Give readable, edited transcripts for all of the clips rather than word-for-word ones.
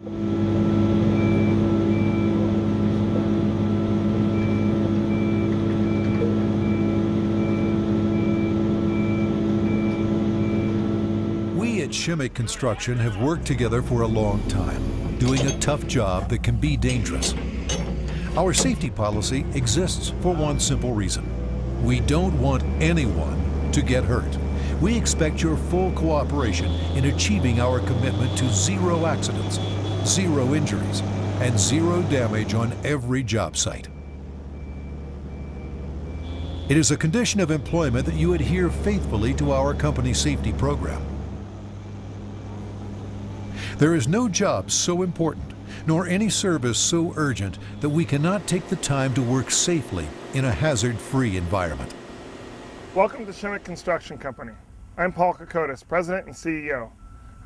We at Shimmick Construction have worked together for a long time, doing a tough job that can be dangerous. Our safety policy exists for one simple reason. We don't want anyone to get hurt. We expect your full cooperation in achieving our commitment to 0 accidents, 0 injuries, and 0 damage on every job site. It is a condition of employment that you adhere faithfully to our company safety program. There is no job so important, nor any service so urgent that we cannot take the time to work safely in a hazard-free environment. Welcome to Shimmick Construction Company. I'm Paul Kokotis, President and CEO.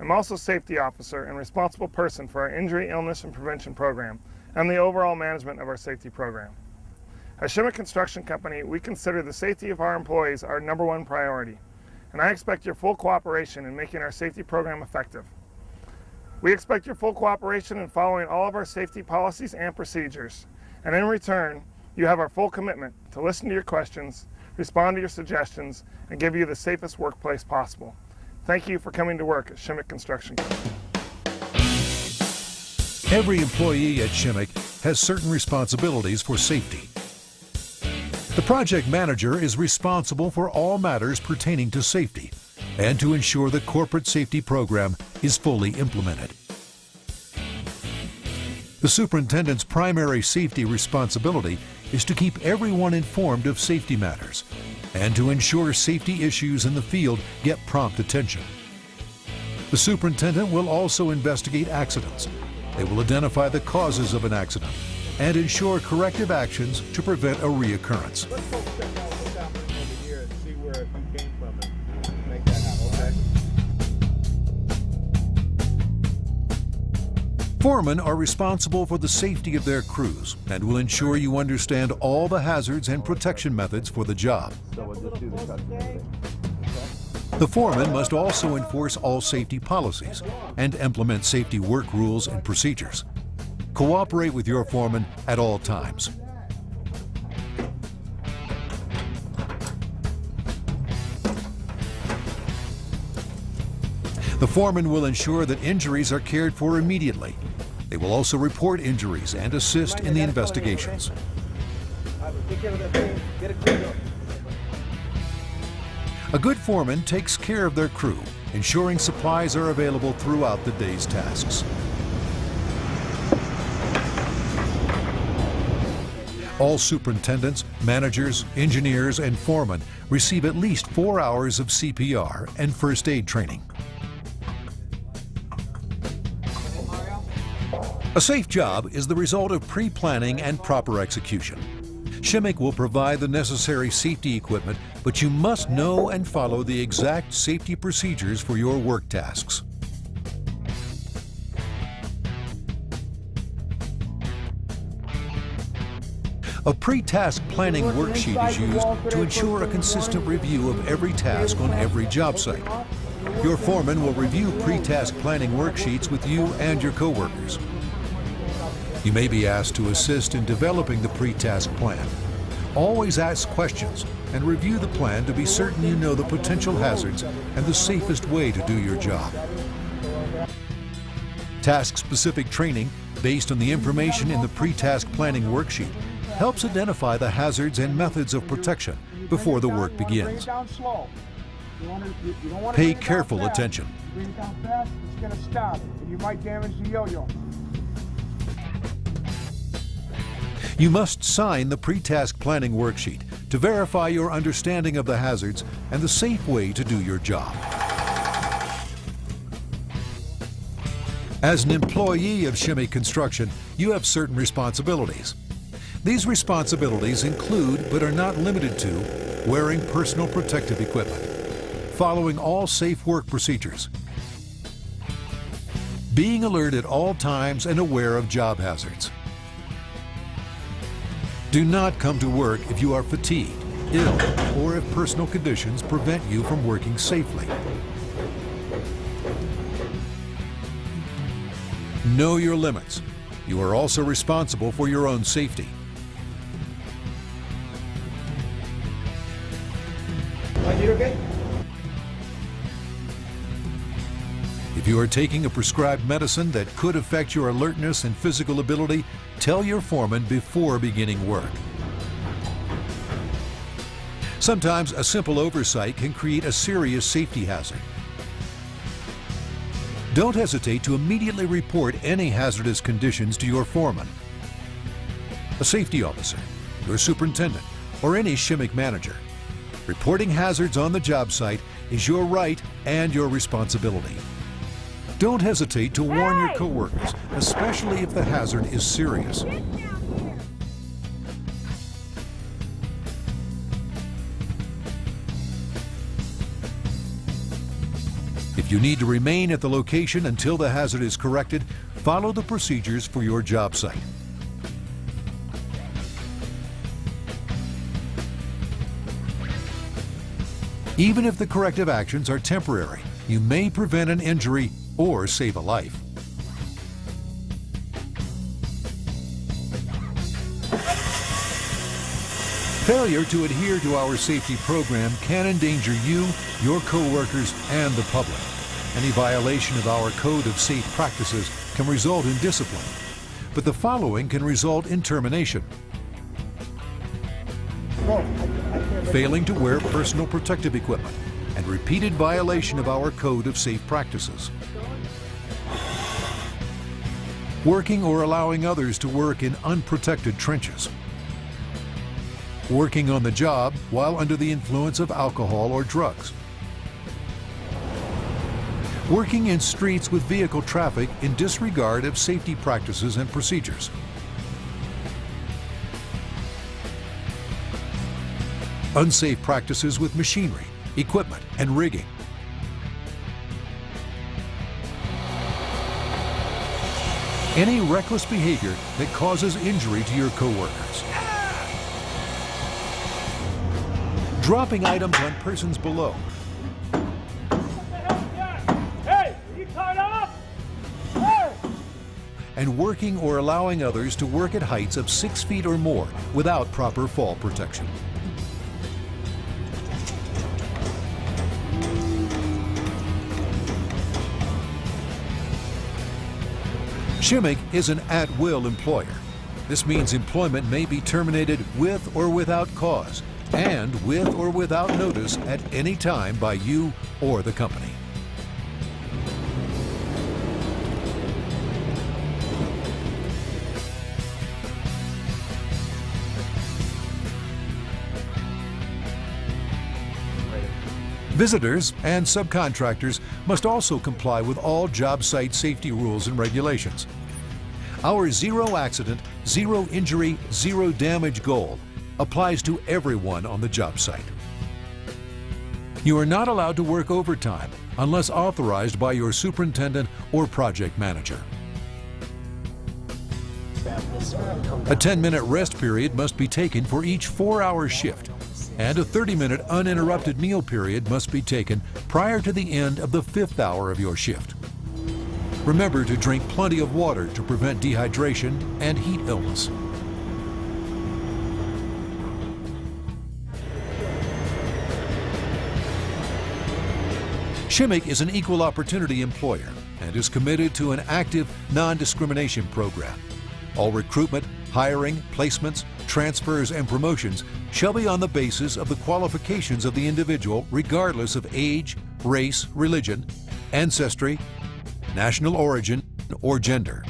I'm also Safety Officer and responsible person for our Injury, Illness, and Prevention Program and the overall management of our safety program. At Shimmick Construction Company, we consider the safety of our employees our #1 priority, and I expect your full cooperation in making our safety program effective. We expect your full cooperation in following all of our safety policies and procedures, and in return, you have our full commitment to listen to your questions, respond to your suggestions, and give you the safest workplace possible. Thank you for coming to work at Shimmick Construction Company. Every employee at Shimmick has certain responsibilities for safety. The project manager is responsible for all matters pertaining to safety and to ensure the corporate safety program is fully implemented. The superintendent's primary safety responsibility is to keep everyone informed of safety matters and to ensure safety issues in the field get prompt attention. The superintendent will also investigate accidents. They will identify the causes of an accident and ensure corrective actions to prevent a reoccurrence. Let's focus on what's happening over here and see where you came from and make that happen, okay? Foremen are responsible for the safety of their crews and will ensure you understand all the hazards and protection methods for the job. So we'll just do the cut today. The foreman must also enforce all safety policies and implement safety work rules and procedures. Cooperate with your foreman at all times. The foreman will ensure that injuries are cared for immediately. They will also report injuries and assist in the investigations. A good foreman takes care of their crew, ensuring supplies are available throughout the day's tasks. All superintendents, managers, engineers, and foremen receive at least 4 hours of CPR and first aid training. A safe job is the result of pre-planning and proper execution. Shimmick will provide the necessary safety equipment, but you must know and follow the exact safety procedures for your work tasks. A pre-task planning worksheet is used to ensure a consistent review of every task on every job site. Your foreman will review pre-task planning worksheets with you and your coworkers. You may be asked to assist in developing the pre-task plan. Always ask questions and review the plan to be certain you know the potential hazards and the safest way to do your job. Task-specific training based on the information in the pre-task planning worksheet helps identify the hazards and methods of protection before the work begins. Pay careful attention. Bring it down fast, it's going to stop, and you might damage the yo-yo. You must sign the pre-task planning worksheet to verify your understanding of the hazards and the safe way to do your job. As an employee of Shimmick Construction, you have certain responsibilities. These responsibilities include, but are not limited to, wearing personal protective equipment, following all safe work procedures, being alert at all times and aware of job hazards. Do not come to work if you are fatigued, ill, or if personal conditions prevent you from working safely. Know your limits. You are also responsible for your own safety. If you are taking a prescribed medicine that could affect your alertness and physical ability, tell your foreman before beginning work. Sometimes a simple oversight can create a serious safety hazard. Don't hesitate to immediately report any hazardous conditions to your foreman, a safety officer, your superintendent, or any Shimmick manager. Reporting hazards on the job site is your right and your responsibility. Don't hesitate to warn your coworkers, especially if the hazard is serious. If you need to remain at the location until the hazard is corrected, follow the procedures for your job site. Even if the corrective actions are temporary, you may prevent an injury or save a life. Failure to adhere to our safety program can endanger you, your coworkers, and the public. Any violation of our code of safe practices can result in discipline, but the following can result in termination. Failing to wear personal protective equipment and repeated violation of our code of safe practices. Working or allowing others to work in unprotected trenches. Working on the job while under the influence of alcohol or drugs. Working in streets with vehicle traffic in disregard of safety practices and procedures. Unsafe practices with machinery, equipment, and rigging. Any reckless behavior that causes injury to your coworkers. Dropping items on persons below. Hey, are you tied up? Hey! And working or allowing others to work at heights of 6 feet or more without proper fall protection. Shimmick is an at-will employer. This means employment may be terminated with or without cause, and with or without notice at any time by you or the company. Visitors and subcontractors must also comply with all job site safety rules and regulations. Our zero accident, zero injury, zero damage goal applies to everyone on the job site. You are not allowed to work overtime unless authorized by your superintendent or project manager. A 10-minute rest period must be taken for each 4-hour shift, and a 30-minute uninterrupted meal period must be taken prior to the end of the 5th hour of your shift. Remember to drink plenty of water to prevent dehydration and heat illness. Shimmick is an equal opportunity employer and is committed to an active non-discrimination program. All recruitment, hiring, placements, transfers, and promotions shall be on the basis of the qualifications of the individual regardless of age, race, religion, ancestry, national origin, or gender.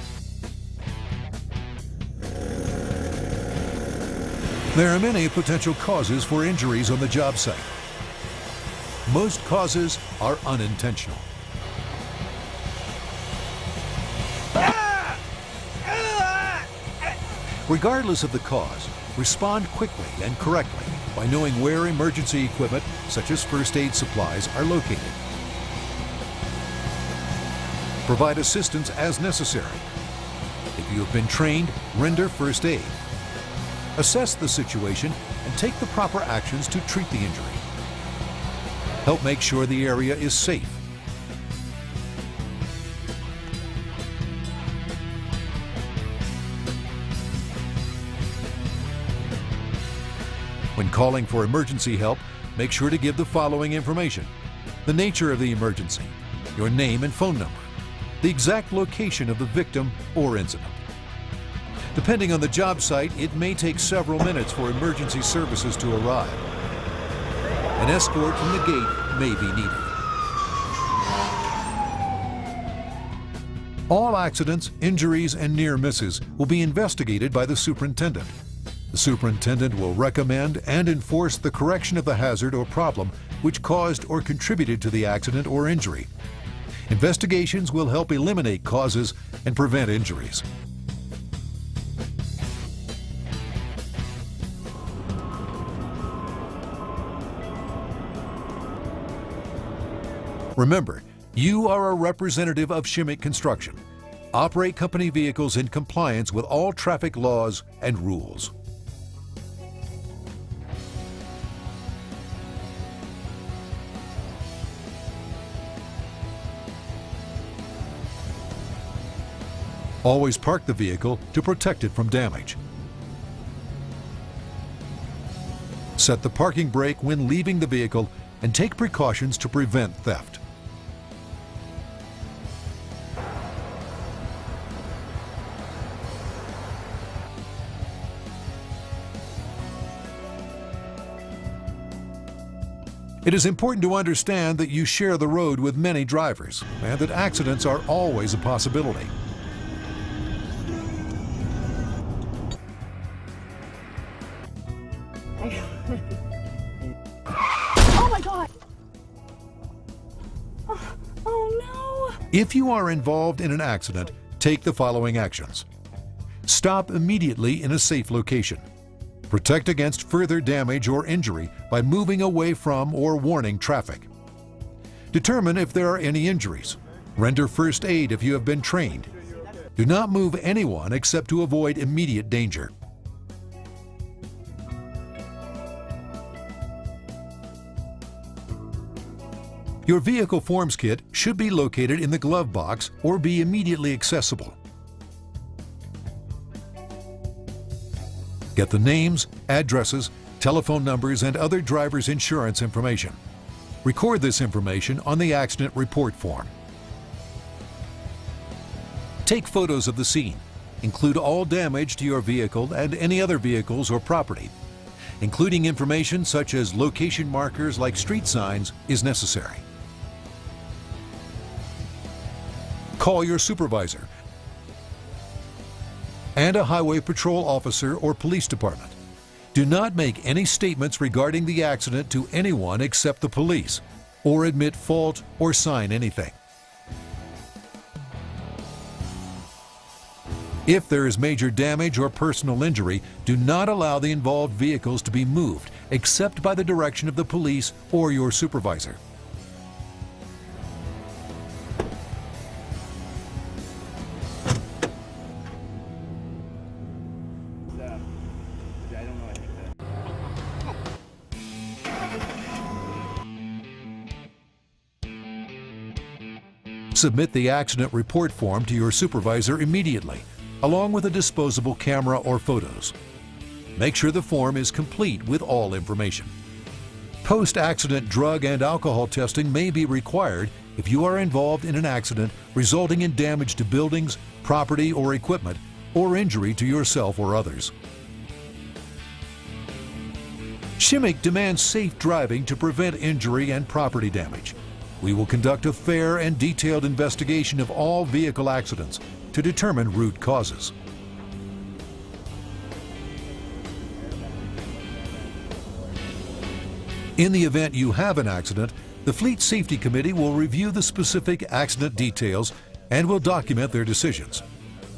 There are many potential causes for injuries on the job site. Most causes are unintentional. Regardless of the cause, respond quickly and correctly by knowing where emergency equipment, such as first aid supplies, are located. Provide assistance as necessary. If you have been trained, render first aid. Assess the situation and take the proper actions to treat the injury. Help make sure the area is safe. When calling for emergency help, make sure to give the following information: the nature of the emergency, your name and phone number, the exact location of the victim or incident. Depending on the job site, it may take several minutes for emergency services to arrive. An escort from the gate may be needed. All accidents, injuries, and near misses will be investigated by the superintendent. The superintendent will recommend and enforce the correction of the hazard or problem which caused or contributed to the accident or injury. Investigations will help eliminate causes and prevent injuries. Remember, you are a representative of Shimmick Construction. Operate company vehicles in compliance with all traffic laws and rules. Always park the vehicle to protect it from damage. Set the parking brake when leaving the vehicle and take precautions to prevent theft. It is important to understand that you share the road with many drivers and that accidents are always a possibility. Oh my God! Oh no! If you are involved in an accident, take the following actions. Stop immediately in a safe location. Protect against further damage or injury by moving away from or warning traffic. Determine if there are any injuries. Render first aid if you have been trained. Do not move anyone except to avoid immediate danger. Your vehicle forms kit should be located in the glove box or be immediately accessible. Get the names, addresses, telephone numbers, and other driver's insurance information. Record this information on the accident report form. Take photos of the scene. Include all damage to your vehicle and any other vehicles or property. Including information such as location markers like street signs is necessary. Call your supervisor and a highway patrol officer or police department. Do not make any statements regarding the accident to anyone except the police, or admit fault or sign anything. If there is major damage or personal injury, do not allow the involved vehicles to be moved except by the direction of the police or your supervisor. Submit the accident report form to your supervisor immediately, along with a disposable camera or photos. Make sure the form is complete with all information. Post-accident drug and alcohol testing may be required if you are involved in an accident resulting in damage to buildings, property, or equipment, or injury to yourself or others. Shimmick demands safe driving to prevent injury and property damage. We will conduct a fair and detailed investigation of all vehicle accidents to determine root causes. In the event you have an accident, the Fleet Safety Committee will review the specific accident details and will document their decisions.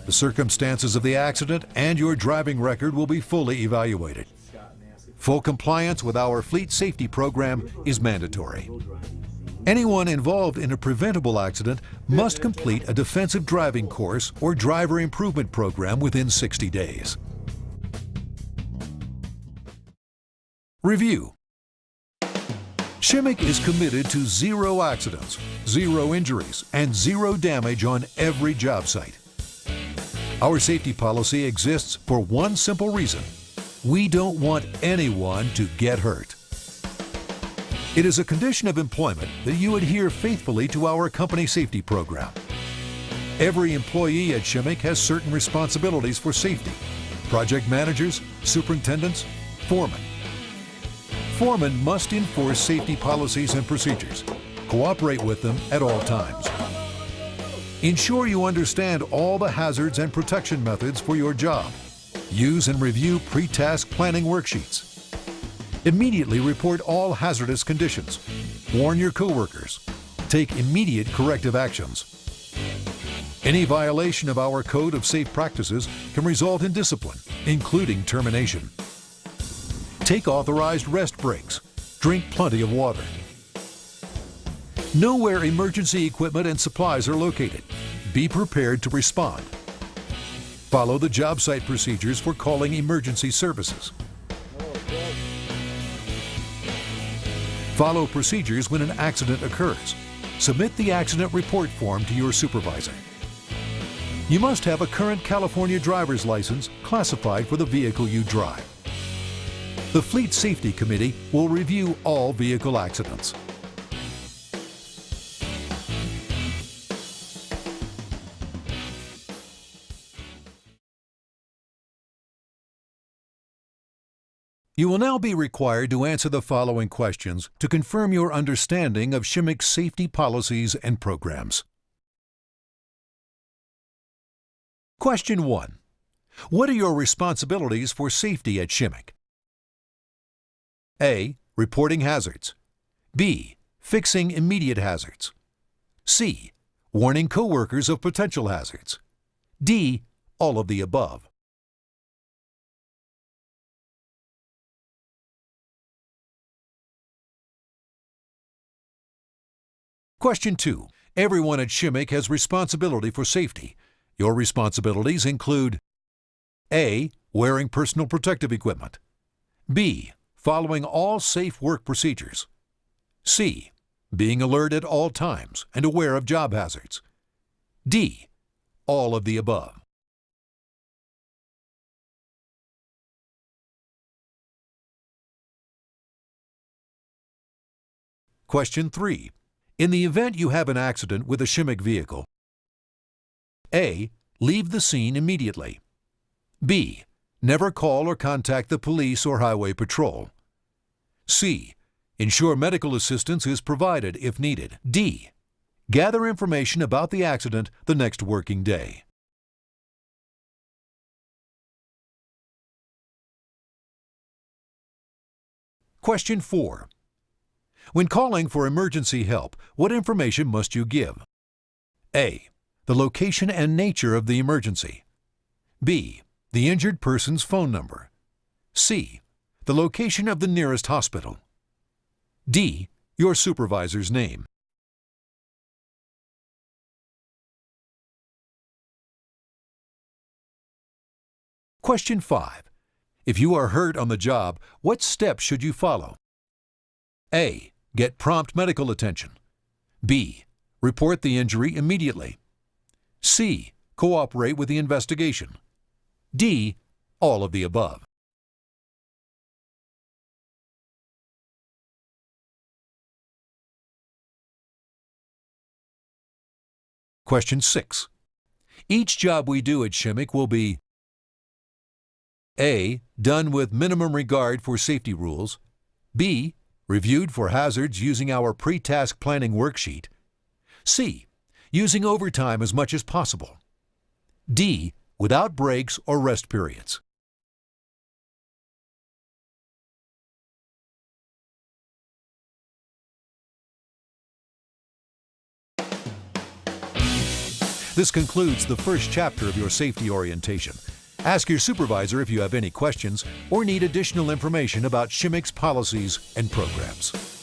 The circumstances of the accident and your driving record will be fully evaluated. Full compliance with our Fleet Safety Program is mandatory. Anyone involved in a preventable accident must complete a defensive driving course or driver improvement program within 60 days. Review. Shimmick is committed to 0 accidents, 0 injuries, and 0 damage on every job site. Our safety policy exists for one simple reason: We don't want anyone to get hurt. It is a condition of employment that you adhere faithfully to our company safety program. Every employee at Shimmick has certain responsibilities for safety: project managers, superintendents, foremen. Foremen must enforce safety policies and procedures. Cooperate with them at all times. Ensure you understand all the hazards and protection methods for your job. Use and review pre-task planning worksheets. Immediately report all hazardous conditions. Warn your coworkers. Take immediate corrective actions. Any violation of our code of safe practices can result in discipline, including termination. Take authorized rest breaks. Drink plenty of water. Know where emergency equipment and supplies are located. Be prepared to respond. Follow the job site procedures for calling emergency services. Follow procedures when an accident occurs. Submit the accident report form to your supervisor. You must have a current California driver's license classified for the vehicle you drive. The Fleet Safety Committee will review all vehicle accidents. You will now be required to answer the following questions to confirm your understanding of Shimmick's safety policies and programs. Question 1. What are your responsibilities for safety at Shimmick? A. Reporting hazards. B. Fixing immediate hazards. C. Warning coworkers of potential hazards. D. All of the above. Question 2. Everyone at Shimmick has responsibility for safety. Your responsibilities include: A. Wearing personal protective equipment. B. Following all safe work procedures. C. Being alert at all times and aware of job hazards. D. All of the above. Question 3. In the event you have an accident with a Shimmick vehicle: A. Leave the scene immediately. B. Never call or contact the police or highway patrol. C. Ensure medical assistance is provided if needed. D. Gather information about the accident the next working day. Question 4. When calling for emergency help, what information must you give? A. The location and nature of the emergency. B. The injured person's phone number. C. The location of the nearest hospital. D. Your supervisor's name. Question 5. If you are hurt on the job, what steps should you follow? A. Get prompt medical attention. B. Report the injury immediately. C. Cooperate with the investigation. D. All of the above. Question 6. Each job we do at Shimmick will be: A. Done with minimum regard for safety rules. B. Reviewed for hazards using our pre-task planning worksheet. C. Using overtime as much as possible. D. Without breaks or rest periods. This concludes the first chapter of your safety orientation. Ask your supervisor if you have any questions or need additional information about Shimmick's policies and programs.